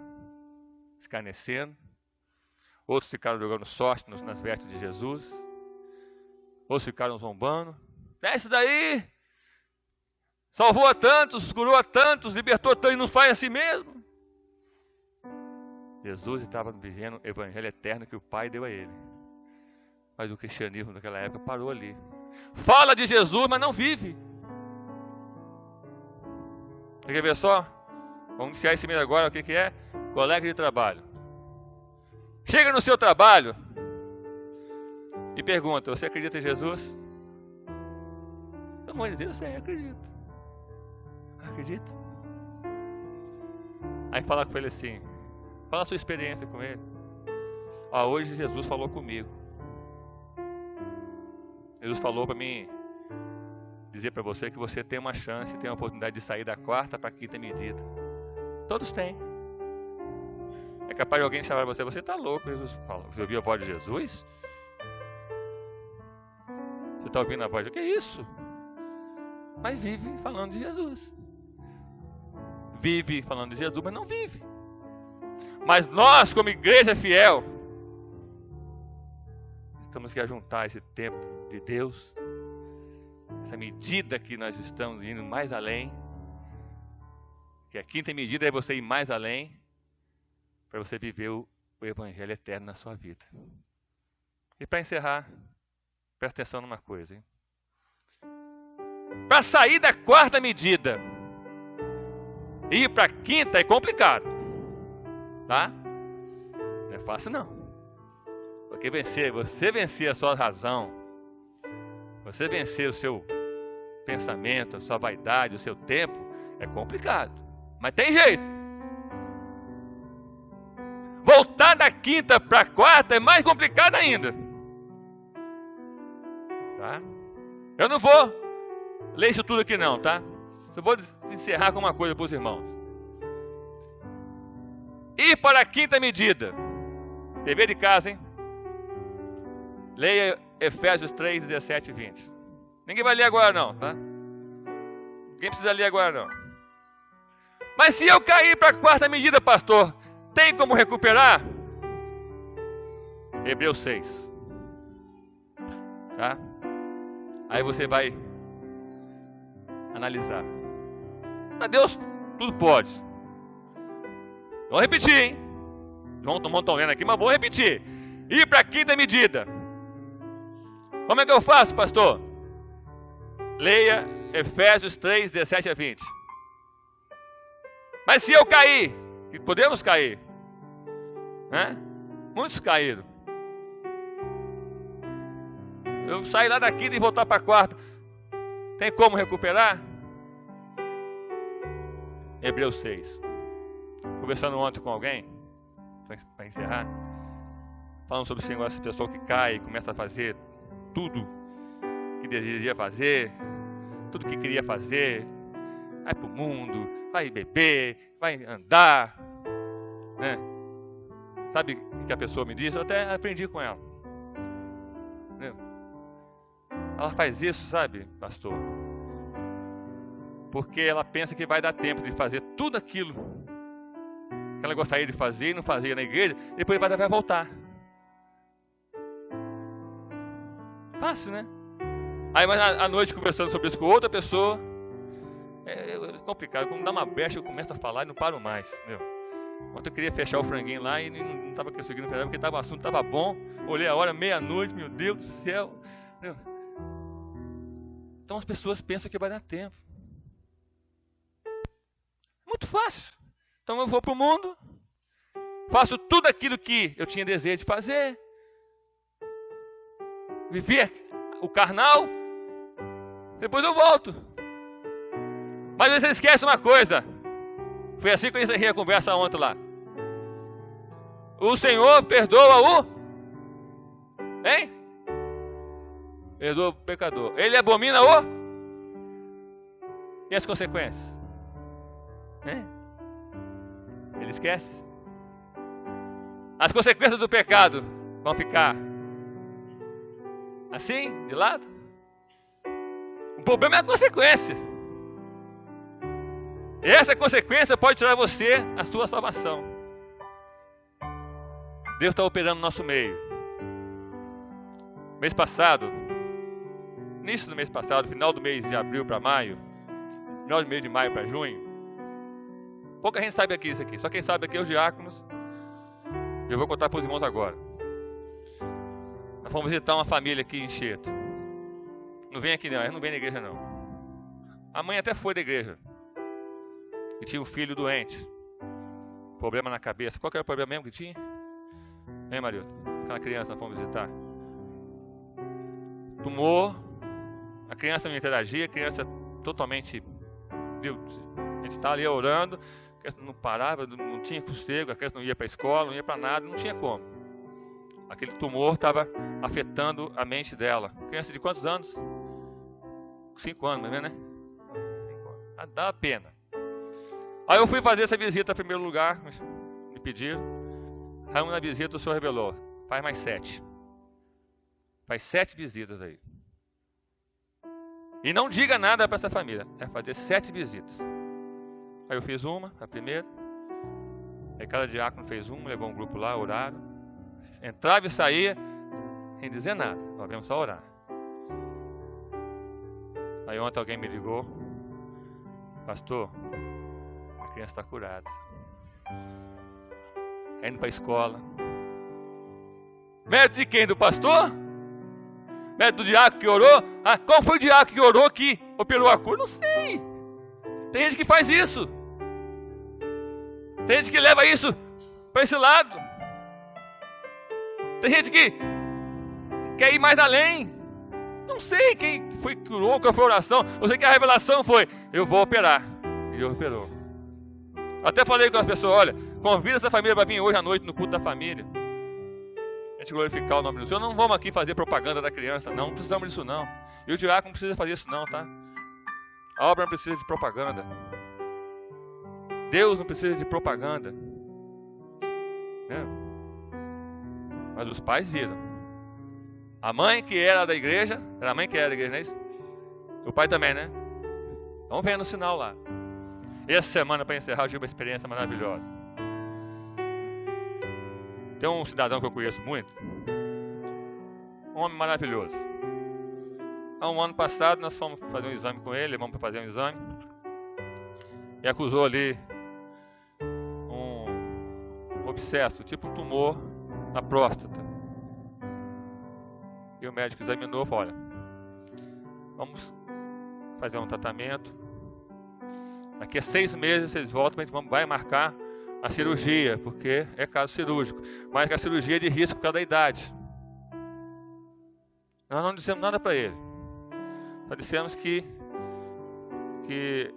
escarnecendo, outros ficaram jogando sorte nas vestes de Jesus. Outros ficaram zombando. Desce daí! Salvou a tantos, curou a tantos, libertou a tantos e não faz assim mesmo. Jesus estava vivendo o Evangelho eterno que o Pai deu a ele. Mas o cristianismo naquela época parou ali. Fala de Jesus, mas não vive. Você quer ver só? Vamos iniciar esse mês agora, o que é? Colega de trabalho. Chega no seu trabalho e pergunta, você acredita em Jesus? Pelo amor de Deus, eu acredito. Acredita? Aí fala com ele assim, fala a sua experiência com ele. Hoje Jesus falou comigo. Jesus falou para mim dizer para você que você tem uma chance, tem uma oportunidade de sair da 4ª para a 5ª medida. Todos têm. É capaz de alguém chamar você, você está louco, Jesus fala. Você ouviu a voz de Jesus? Você está ouvindo a voz de... Que é isso? Mas vive falando de Jesus. Vive falando de Jesus, mas não vive. Mas nós, como igreja fiel, temos que ajuntar esse tempo de Deus, essa medida que nós estamos indo mais além, que a 5ª medida é você ir mais além, para você viver o Evangelho eterno na sua vida. E para encerrar, presta atenção numa coisa, hein? Para sair da 4ª medida e ir para a 5ª é complicado, tá? Não é fácil não. Porque você vencer a sua razão, você vencer o seu pensamento, a sua vaidade, o seu tempo, é complicado. Mas tem jeito. Voltar da 5ª para a 4ª é mais complicado ainda. Tá? Eu não vou ler isso tudo aqui não, tá? Só vou encerrar com uma coisa para os irmãos. E para a quinta medida, dever de casa, hein? Leia Efésios 3, 17 e 20. Ninguém vai ler agora não, tá? Ninguém precisa ler agora não. Mas se eu cair para a quarta medida, pastor, tem como recuperar? Hebreus 6. Tá? Aí você vai analisar. A Deus tudo pode. Vou repetir, hein? Não estão vendo aqui, mas vou repetir. Ir para a quinta medida. Como é que eu faço, pastor? Leia Efésios 3, 17 a 20. Mas se eu cair, que podemos cair, né? Muitos caíram. Eu saí lá da quinta e voltar para a quarta. Tem como recuperar? Hebreus 6. Conversando ontem com alguém, para encerrar, falando sobre esse negócio de pessoa que cai e começa a fazer tudo que desejaria fazer, tudo que queria fazer, vai pro mundo, vai beber, vai andar, né? Sabe o que a pessoa me disse? Eu até aprendi com ela. Ela faz isso, sabe, pastor? Porque ela pensa que vai dar tempo de fazer tudo aquilo que ela gostaria de fazer e não fazia na igreja, depois vai voltar. Fácil, né? Aí, mas à noite, conversando sobre isso com outra pessoa, é complicado. Quando dá uma brecha, eu começo a falar e não paro mais. Entendeu? Ontem eu queria fechar o franguinho lá e não estava conseguindo fechar, porque o assunto estava bom. Olhei a hora, meia-noite, meu Deus do céu. Entendeu? Então as pessoas pensam que vai dar tempo. Muito fácil. Então eu vou para o mundo, faço tudo aquilo que eu tinha desejo de fazer, viver o carnal, depois eu volto. Mas você esquece uma coisa. Foi assim que eu encerrei a conversa ontem lá. O Senhor perdoa o... Hein? Perdoa o pecador. Ele abomina o... E as consequências? Hein? Ele esquece. As consequências do pecado vão ficar assim, de lado. O problema é a consequência. E essa consequência pode tirar você a sua salvação. Deus está operando no nosso meio. Mês passado, início do mês passado, final do mês de abril para maio, final do mês de maio para junho, pouca gente sabe aqui isso aqui. Só quem sabe aqui é os diáconos. Eu vou contar para os irmãos agora. Nós fomos visitar uma família aqui em Enxerto. Não vem aqui não, eles não vêm na igreja não. A mãe até foi da igreja. E tinha um filho doente. Problema na cabeça. Qual que era o problema mesmo que tinha? Hein, Marilton? Aquela criança nós fomos visitar. Tumor. A criança não interagia. A criança totalmente... A gente estava ali orando. A criança não parava, não tinha sossego. A criança não ia para a escola, não ia para nada. Não tinha como. Aquele tumor estava afetando a mente dela. Criança de quantos anos? 5 anos, né? 5 anos. Dá pena. Aí eu fui fazer essa visita em primeiro lugar. Me pediram. Aí na visita o senhor revelou. Faz mais 7. Faz 7 visitas aí. E não diga nada para essa família. É fazer 7 visitas. Aí eu fiz uma, a primeira. Aí cada diácono fez uma, levou um grupo lá, oraram. Entrava e saía, sem dizer nada. Nós viemos só orar. Aí ontem alguém me ligou. Pastor, a criança está curada. Está indo para a escola. Mérito de quem? Do pastor? Mérito do diácono que orou? Ah, qual foi o diácono que orou que operou a cura? Não sei. Tem gente que faz isso. Tem gente que leva isso para esse lado. Tem gente que quer ir mais além. Não sei quem foi que curou, qual foi a oração. Eu sei que a revelação foi: eu vou operar. E Deus operou. Até falei com as pessoas: olha, convida essa família para vir hoje à noite no culto da família. A gente glorificar o nome do Senhor. Não vamos aqui fazer propaganda da criança, não. Não precisamos disso não. E o diácono não precisa fazer isso não, tá? A obra não precisa de propaganda. Deus não precisa de propaganda. Né? Mas os pais viram. A mãe que era da igreja, era a mãe que era da igreja, não é isso? O pai também, né? Estão vendo o sinal lá. E essa semana, para encerrar, eu tive uma experiência maravilhosa. Tem um cidadão que eu conheço muito, um homem maravilhoso. Há um ano passado nós fomos fazer um exame com ele, vamos para fazer um exame, e acusou ali um abscesso, tipo um tumor na próstata. E o médico examinou e falou: olha, vamos fazer um tratamento, daqui a 6 meses vocês voltam, a gente vai marcar a cirurgia, porque é caso cirúrgico, mas que a cirurgia é de risco por causa da idade. Nós não dissemos nada para ele, só dissemos que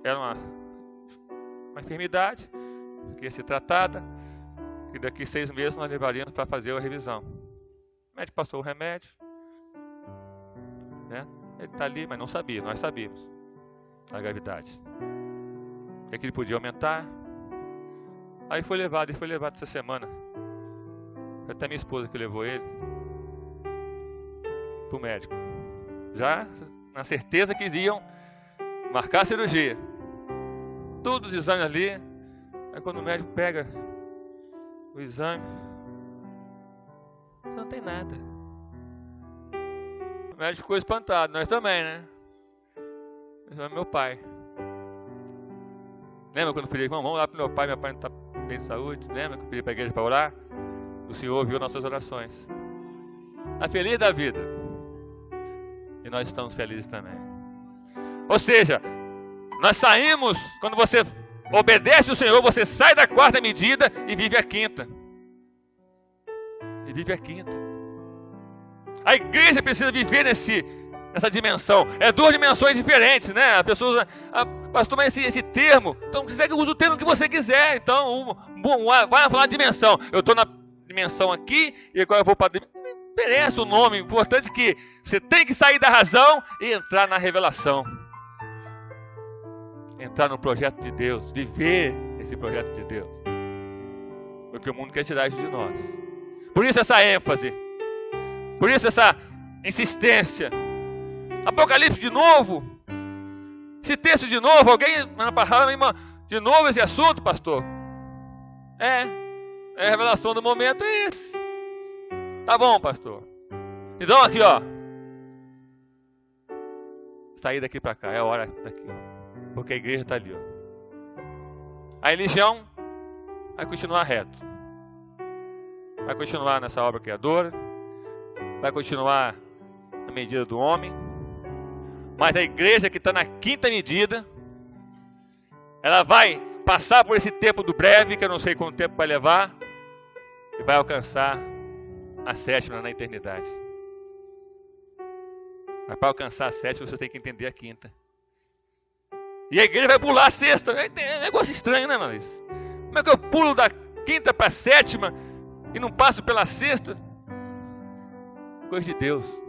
era uma enfermidade, que ia ser tratada, que daqui 6 meses nós levaríamos para fazer a revisão. O médico passou o remédio, né? Ele está ali, mas não sabia, nós sabíamos a gravidade. É que ele podia aumentar. Aí foi levado essa semana. Foi até minha esposa que levou ele para o médico. Já na certeza que iriam marcar a cirurgia. Todos os exames ali. Aí quando o médico pega o exame, não tem nada. O médico ficou espantado, nós também, né? Esse é meu pai. Lembra quando eu falei, vamos lá para meu pai não está bem de saúde? Lembra que eu pedi para a igreja para orar? O Senhor ouviu nossas orações. Está feliz da vida. E nós estamos felizes também. Ou seja, nós saímos, quando você obedece o Senhor, você sai da 4ª medida e vive a 5ª. E vive a 5ª. A igreja precisa viver nessa dimensão. É 2 dimensões diferentes, né? A pessoa usa, pastor, mas esse termo, então quiser que use o termo que você quiser. Então, vai falar de dimensão. Eu estou na dimensão aqui e agora eu vou para... Não interessa o nome, o importante é que você tem que sair da razão e entrar na revelação. Entrar no projeto de Deus, viver esse projeto de Deus. Porque o mundo quer tirar isso de nós. Por isso essa ênfase. Por isso essa insistência. Apocalipse de novo. Esse texto de novo. Alguém de novo esse assunto, pastor? É a revelação do momento, é isso. Tá bom, pastor. Então aqui, ó. Sair daqui para cá, é a hora daqui. Porque a igreja está ali, ó. A religião vai continuar reto. Vai continuar nessa obra criadora. Vai continuar na medida do homem. Mas a igreja que está na 5ª medida, ela vai passar por esse tempo do breve, que eu não sei quanto tempo vai levar, e vai alcançar a 7ª na eternidade. Mas para alcançar a 7ª, você tem que entender a 5ª. E a igreja vai pular a 6ª. É um negócio estranho, né, mas como é que eu pulo da 5ª para a 7ª e não passo pela 6ª? Coisa de Deus.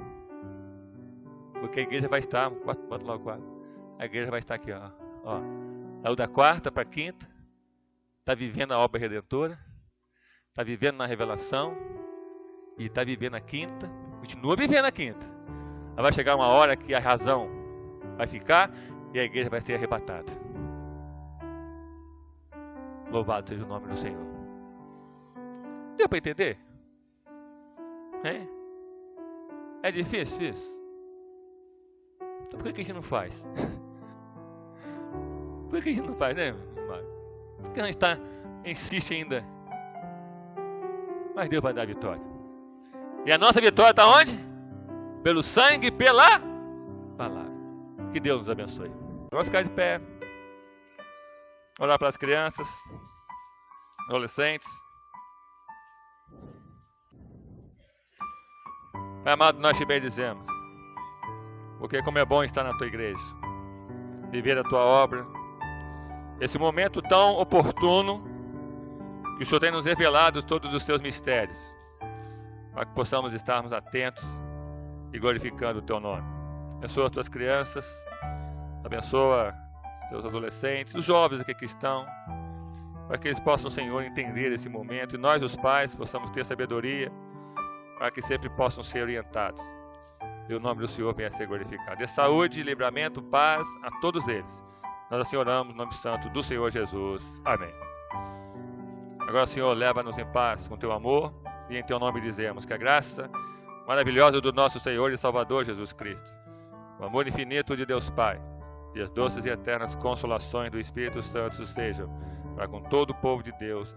Porque a igreja vai estar, bota lá o quadro. A igreja vai estar aqui, ó. Saiu da 4ª para a 5ª. Está vivendo a obra redentora. Está vivendo na revelação. E está vivendo a 5ª. Continua vivendo a 5ª. Mas vai chegar uma hora que a razão vai ficar e a igreja vai ser arrebatada. Louvado seja o nome do Senhor. Deu para entender? É difícil isso? Então por que a gente não faz? Por que a gente não faz, né, Mário? Por que a gente insiste ainda? Mas Deus vai dar a vitória. E a nossa vitória está onde? Pelo sangue e pela palavra. Que Deus nos abençoe. Vamos ficar de pé. Orar para as crianças, adolescentes. Pai amado, nós te bendizemos. Porque como é bom estar na tua igreja. Viver a tua obra. Esse momento tão oportuno que o Senhor tem nos revelado todos os teus mistérios. Para que possamos estarmos atentos e glorificando o teu nome. Abençoa as tuas crianças, abençoa teus adolescentes, os jovens aqui que estão, para que eles possam, Senhor, entender esse momento, e nós, os pais, possamos ter sabedoria, para que sempre possam ser orientados. E o nome do Senhor venha a ser glorificado. Dê saúde, livramento, paz a todos eles. Nós assim oramos no nome santo do Senhor Jesus. Amém. Agora, Senhor, leva-nos em paz com teu amor, e em teu nome dizemos que a graça maravilhosa do nosso Senhor e Salvador Jesus Cristo, o amor infinito de Deus Pai, e as doces e eternas consolações do Espírito Santo sejam para com todo o povo de Deus,